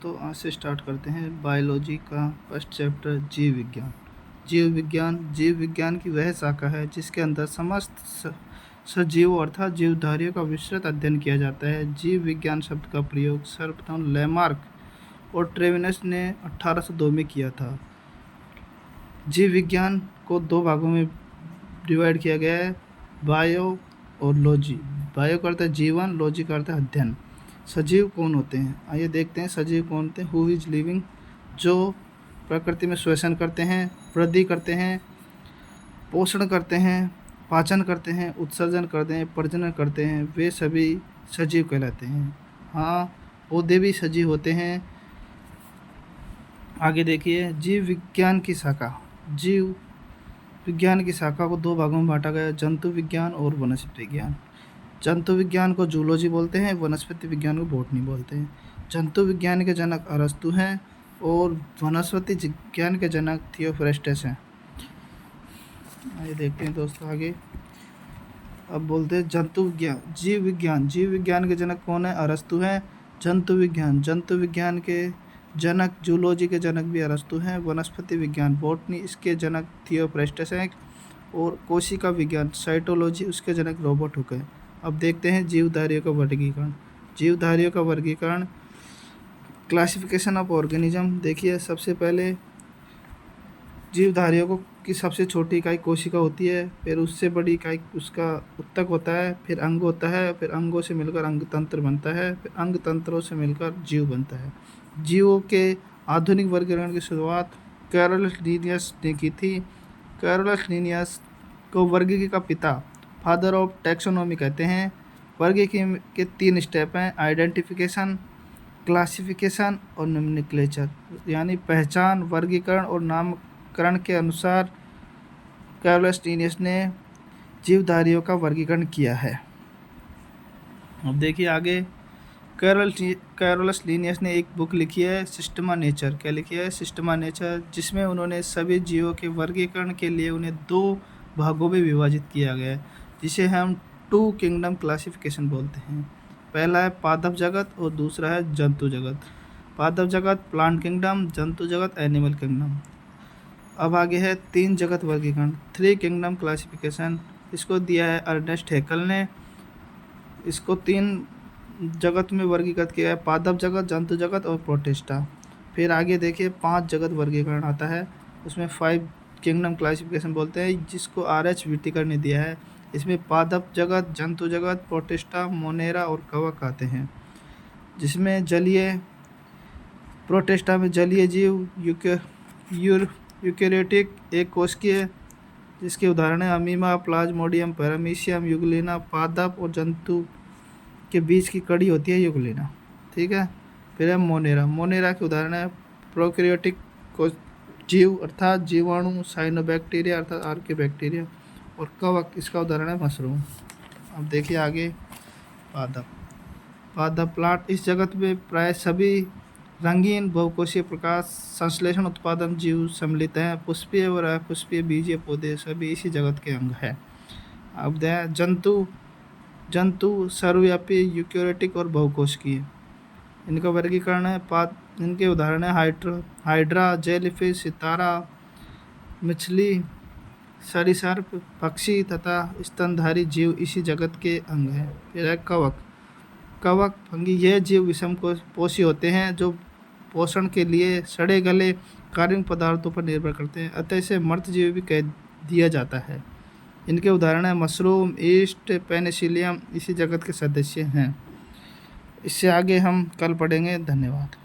तो आज से स्टार्ट करते हैं बायोलॉजी का फर्स्ट चैप्टर जीव विज्ञान। जीव विज्ञान की वह शाखा है जिसके अंदर समस्त सजीवों अर्थात जीवधारियों का विस्तृत अध्ययन किया जाता है। जीव विज्ञान शब्द का प्रयोग सर्वप्रथम लेमार्क और ट्रेविनस ने 1802 में किया था। जीव विज्ञान को दो भागों में डिवाइड किया गया है, बायो और लॉजी। बायो करता है जीवन, लॉजी करता है अध्ययन। सजीव कौन होते हैं, आइए देखते हैं सजीव कौन होते हैं। हु इज लिविंग, जो प्रकृति में श्वसन करते हैं, वृद्धि करते हैं, पोषण करते हैं, पाचन करते हैं, उत्सर्जन करते हैं, प्रजनन करते हैं, वे सभी सजीव कहलाते हैं। हाँ, पौधे भी सजीव होते हैं। आगे देखिए जीव विज्ञान की शाखा। जीव विज्ञान की शाखा को दो भागों में बांटा गया, जंतु विज्ञान और वनस्पति विज्ञान। जंतु विज्ञान को जूलॉजी बोलते हैं, वनस्पति विज्ञान को बॉटनी बोलते हैं। जंतु विज्ञान के जनक अरस्तु हैं और वनस्पति विज्ञान के जनक थियोफ्रेस्टस हैं। आइए देखते हैं दोस्तों आगे। अब बोलते हैं जंतु विज्ञान। जीव विज्ञान के जनक कौन है, अरस्तु हैं। जंतु विज्ञान के जनक जूलॉजी के जनक भी अरस्तु हैं। वनस्पति विज्ञान बॉटनी, इसके जनक थियोफ्रेस्टस हैं। और कोशिका विज्ञान साइटोलॉजी, उसके जनक रॉबर्ट हुक हैं। अब देखते हैं जीवधारियों का वर्गीकरण। जीवधारियों का वर्गीकरण, क्लासिफिकेशन ऑफ ऑर्गेनिज्म। देखिए सबसे पहले जीवधारियों की सबसे छोटी इकाई कोशिका होती है, फिर उससे बड़ी इकाई उसका उत्तक होता है, फिर अंग होता है, फिर अंगों से मिलकर अंग तंत्र बनता है, फिर अंग तंत्रों से मिलकर जीव बनता है। जीवों के आधुनिक वर्गीकरण की शुरुआत कैरोलस लीनियस ने की थी। कैरोलस लीनियस को वर्गीकरण का पिता, फादर ऑफ टैक्सोनॉमी कहते हैं। वर्गीकरण के 3 स्टेप हैं, आइडेंटिफिकेशन, क्लासिफिकेशन और नोमेनक्लेचर, यानी पहचान, वर्गीकरण और नामकरण के अनुसार कैरोलस लीनियस ने जीवधारियों का वर्गीकरण किया है। अब देखिए आगे, कैरोलस लीनियस ने एक बुक लिखी है सिस्टमा नेचर। क्या लिखी है, सिस्टमा नेचर, जिसमें उन्होंने सभी जीवों के वर्गीकरण के लिए उन्हें 2 भागों में विभाजित किया गया है, जिसे हम 2 किंगडम क्लासिफिकेशन बोलते हैं। पहला है पादप जगत और दूसरा है जंतु जगत। पादप जगत प्लांट किंगडम, जंतु जगत एनिमल किंगडम। अब आगे है 3 जगत वर्गीकरण, 3 किंगडम क्लासिफिकेशन। इसको दिया है अर्नेस्ट हैकल ने। इसको 3 जगत में वर्गीकृत किया है, पादप जगत, जंतु जगत और प्रोटिस्टा। फिर आगे देखिए 5 जगत वर्गीकरण आता है, उसमें 5 किंगडम क्लासिफिकेशन बोलते हैं, जिसको R.H. व्हिटेकर ने दिया है। इसमें पादप जगत, जंतु जगत, प्रोटिस्टा, मोनेरा और कवक आते हैं। जिसमें जलीय, प्रोटिस्टा में जलीय जीव, यूकेरियोटिक, एक कोशिकीय, जिसके उदाहरण है अमीबा, प्लाज्मोडियम, पैरामीशियम, यूग्लिना। पादप और जंतु के बीच की कड़ी होती है यूग्लिना, ठीक है। फिर है मोनेरा के उदाहरण है प्रोकैरियोटिक जीव अर्थात जीवाणु, साइनोबैक्टीरिया अर्थात आर्कियोबैक्टीरिया, और कवक, इसका उदाहरण है मशरूम। अब देखिए आगे पादप प्लांट। इस जगत में प्राय सभी रंगीन बहुकोशीय प्रकाश संश्लेषण उत्पादन जीव सम्मिलित हैं। पुष्पीय और अपुष्पीय बीजीय पौधे सभी इसी जगत के अंग हैं। अब जंतु सर्वव्यापी, यूकेरियोटिक और बहुकोशिकीय। इनका वर्गीकरण है, इनके उदाहरण है हाइड्रा, जेलीफिश, सितारा, मछली, सरीसृप, पक्षी तथा स्तनधारी जीव इसी जगत के अंग हैं। फिर है कवक फंगी। यह जीव विषम पोषी होते हैं जो पोषण के लिए सड़े गले कार्बनिक पदार्थों पर निर्भर करते हैं, अतः इसे मर्त जीव भी कह दिया जाता है। इनके उदाहरण है मशरूम, ईस्ट, पेनिसिलियम इसी जगत के सदस्य हैं। इससे आगे हम कल पढ़ेंगे। धन्यवाद।